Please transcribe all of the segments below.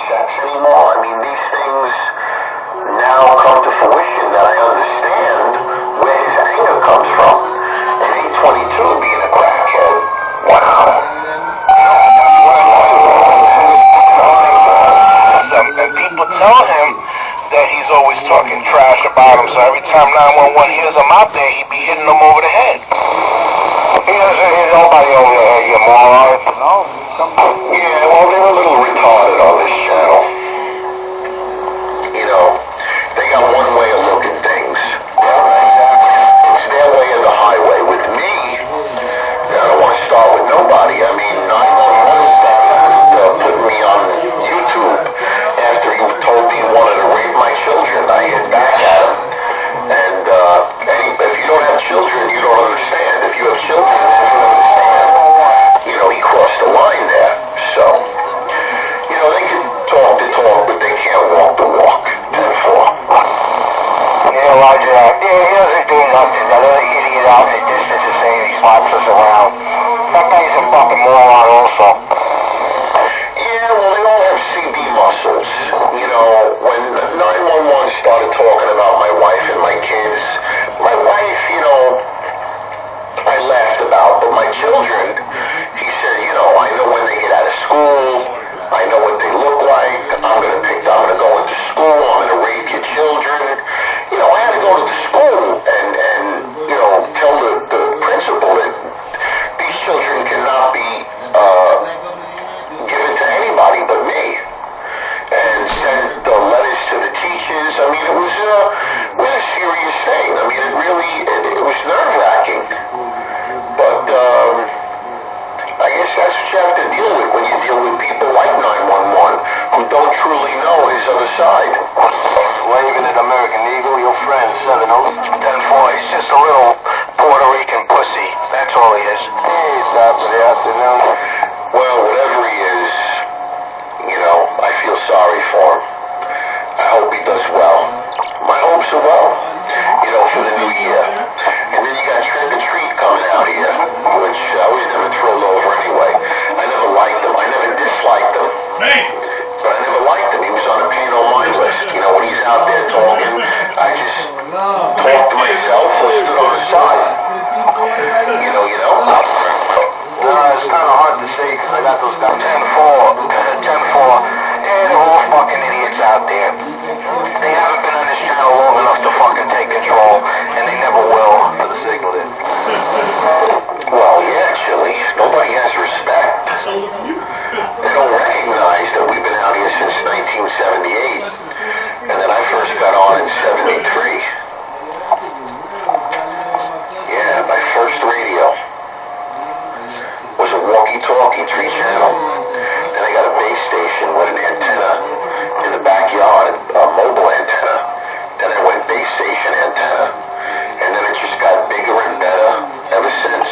checks anymore. I mean, these things now come to fruition that I understand where his anger comes from. And 822 being a crackhead, wow. And people tell him that he's always talking trash about him, so every time 911 hears him out there, he be hitting them over the head. He doesn't hit nobody over the head, you moron. No. Yeah, well, they're a little retarded on this channel. You know, they got one way of looking things. It's their way or the highway. With me, I don't want to start with nobody. I mean, 911 started putting me on YouTube after he told me he wanted to rape my children. I hit back at him. And if you don't have children, you don't understand. If you have children, then you understand. You know, he crossed the line there. So, you know, they can talk the talk, but they can't walk the walk. 10-4. Yeah, Roger that. Yeah, he doesn't do nothing. That other idiot out in the distance is saying he slaps us around. That guy's a fucking moron also. Yeah, well, they all have CD muscles. You know, when 911 started talking about my wife and my kids, my wife, you know, I laughed about, but my children, he said, you know, I know when they get out of school, I know what they look like, I'm going to go into school, I'm going to rape your children. You know, I had to go to the school and you know, tell the principal that these children cannot be given to anybody but me. And send the letters to the teachers. I mean, it was a serious thing. I mean, it was nerve-wracking. But I guess that's what you have to deal with when you deal with people like 911 who don't truly know his other side. Waving at American Eagle, your friend, 7-0. 10-4, he's just a little Puerto Rican pussy. That's all he is. He's up for the afternoon. Well, whatever he is, you know, I feel sorry for him. I hope he does well. My hopes are well, you know, for the new year. And then you got Trick or Treat coming out here, which I was never thrilled over anyway. I never liked him. I never disliked him. But I never liked him. He was on the pay no mind list. You know, when he's out there talking, I just talked to myself or stood on the side. You know. It's kind of hard to say because I got those guys 10-4. Yeah, they're all fucking idiots out there. They haven't been on this channel long enough to fucking take control, and they never will. For the sake of it. Well, yeah, Chili. Nobody has respect. They don't recognize that we've been out here since 1978, and then I first got on in 73. Yeah, my first radio was a walkie-talkie 3-channel. Then I got a base station with an antenna in the backyard, a mobile antenna. Then I went base station antenna. And then it just got bigger and better ever since.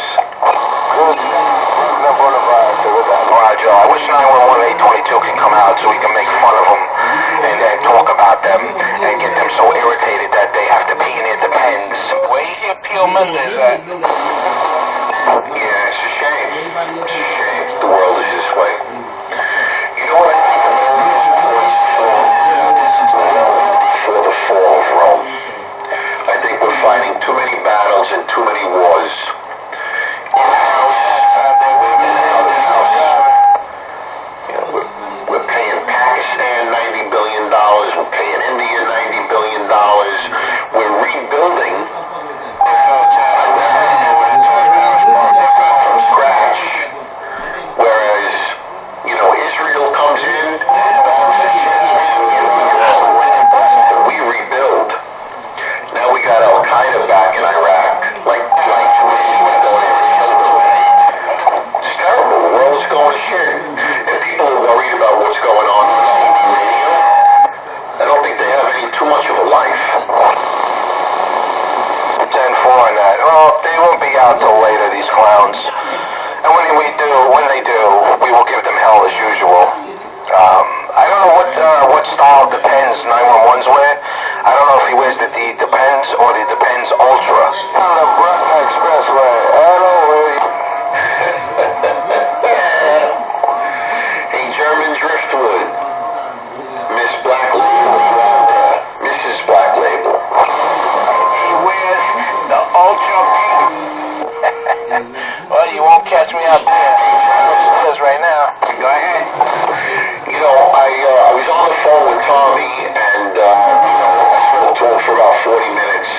Roger, I wish 911 822 can come out so we can make fun of them and talk about them and get them so irritated that they have to pee in their depends. Where you hear Pio Mendez at? Yeah, it's a shame. It's a shame. The world is this way. You know what I think America is poised for the fall of Rome. I think we're fighting too many battles and too many wars. We're paying Pakistan $90 billion. We're paying India $90 billion. We're rebuilding from scratch. Whereas, you know, Israel comes in, we rebuild. Now we got Al Qaeda back in Iraq. It's terrible. The world's going to shit. And people are worried about what's going on on TV radio. I don't think they have too much of a life. 10-4 on that. Well, they won't be out till later, these clowns. And when they do, we will give them hell as usual. I don't know what style Depends 911's wear. I don't know if he wears the Depends or the Depends Ultra. On the Brooklyn Expressway. Hey, German Driftwood. me out there. Right now. Go ahead. You know, I was on the phone with Tommy, and I spoke to him for about 40 minutes,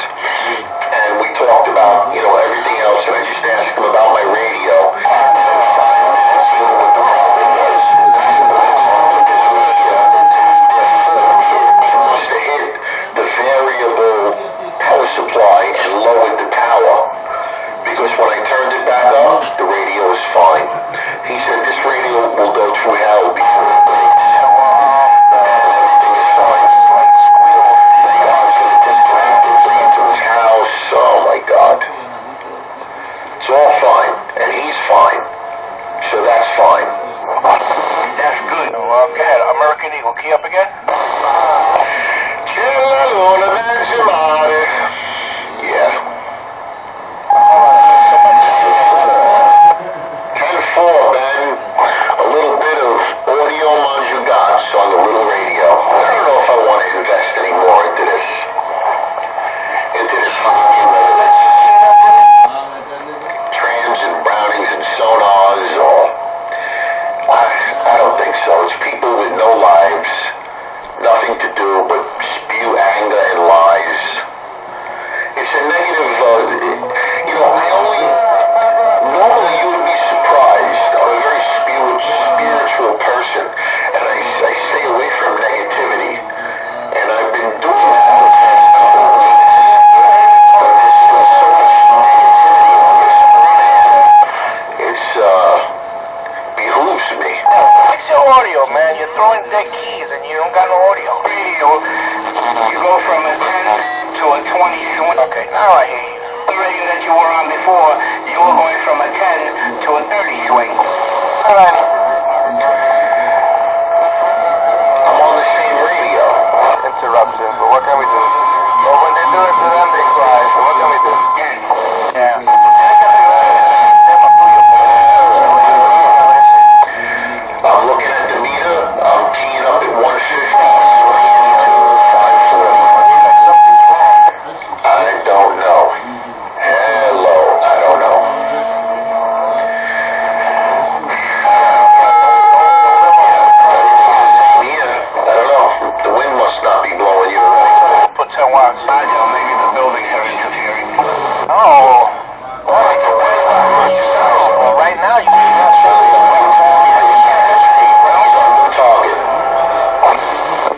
and we talked about everything else, and I just asked him about my radio. And 5 minutes for what the problem was. It must have hit the variable power supply and lowered the power. Because when I turned it back up, the radio was fine. He said this radio will go through hell before it breaks. Everything is fine. Slight squeal. Thank God for the disconnected. Bring it to his house. Oh my God. It's all fine, and he's fine. So that's fine. That's good. Go ahead. American Eagle, key up again. Yeah. 10-4, Ben. A little bit of audio manjugats on the little radio. I don't know if I want to invest any more into this hockey, whether it's trams and brownings and sonars, or I don't think so. It's people with no lives, nothing to do but spew anger and lies. It's a negative, normally you would be surprised. I'm a very spiritual person, and I stay away from negativity. And I've been doing that for the past couple of weeks. But there's still so much negativity on this planet. It's, behooves me. Fix your audio, man. You're throwing dead keys and you don't got no audio. Radio, you go from a 10 to a 20 swing. Okay, now I hear you. The radio that you were on before, you were going from a 10 to a 30 swing. All right. I'm on the same radio. Interruption, but what can we do? Well, when they do it to them, they cry, so what can we do? Yeah. I'm looking at the meter. I'm keying up at 150. Swinging into 540. I don't know. Hello. I don't know. Yeah. I don't know. The wind must not be blowing you around. Put 10 watts. I don't know, maybe the buildings are interfering. Oh. Well, right now you can Target.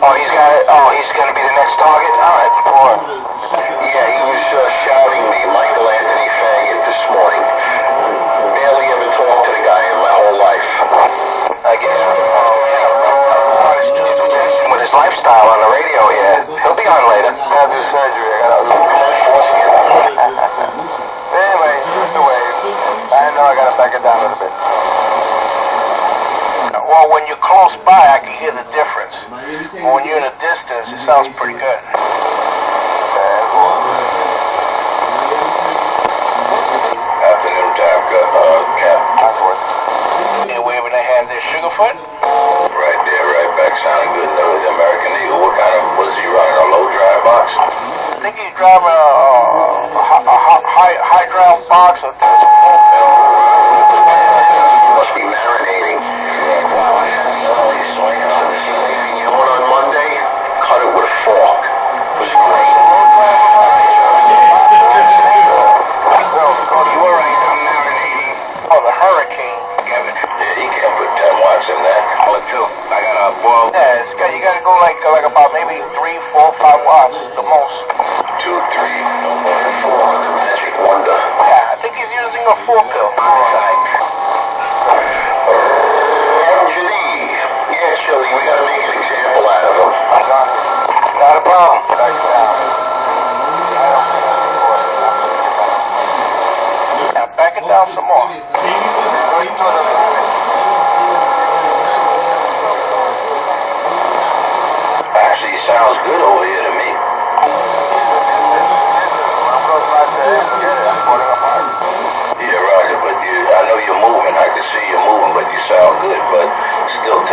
Oh, he's got it. Oh, he's going to be the next target? All right, four. Yeah, he was shouting me, Michael Anthony Faggot, this morning. Barely ever talked to the guy in my whole life. I guess. With his lifestyle on the radio, yeah. He'll be on later. I'll do surgery. I got Anyway, it's the way. I know I got to back it down a little bit. Well, when you're close by, I can hear the difference. But when you're in a distance, it sounds pretty good. Afternoon time, Cap. They're waving their hand there. Sugarfoot? Right there, right back. Sounding good. That was American Eagle. Was he running a low drive box? I think he's driving a high drive box. Must be marinating. He's swinging on this. You know what, on Monday, cut it with a fork. It was great. You were right, I'm marinating. Oh, the Hurricane. Kevin. Yeah, he can't put 10 watts in that. What two? I got a boil. Yeah, you got to go like about maybe 3, 4, 5 watts, the most. 2, 3, no more than 4. The magic wonder. Yeah, I think he's using a 4 pill. Type.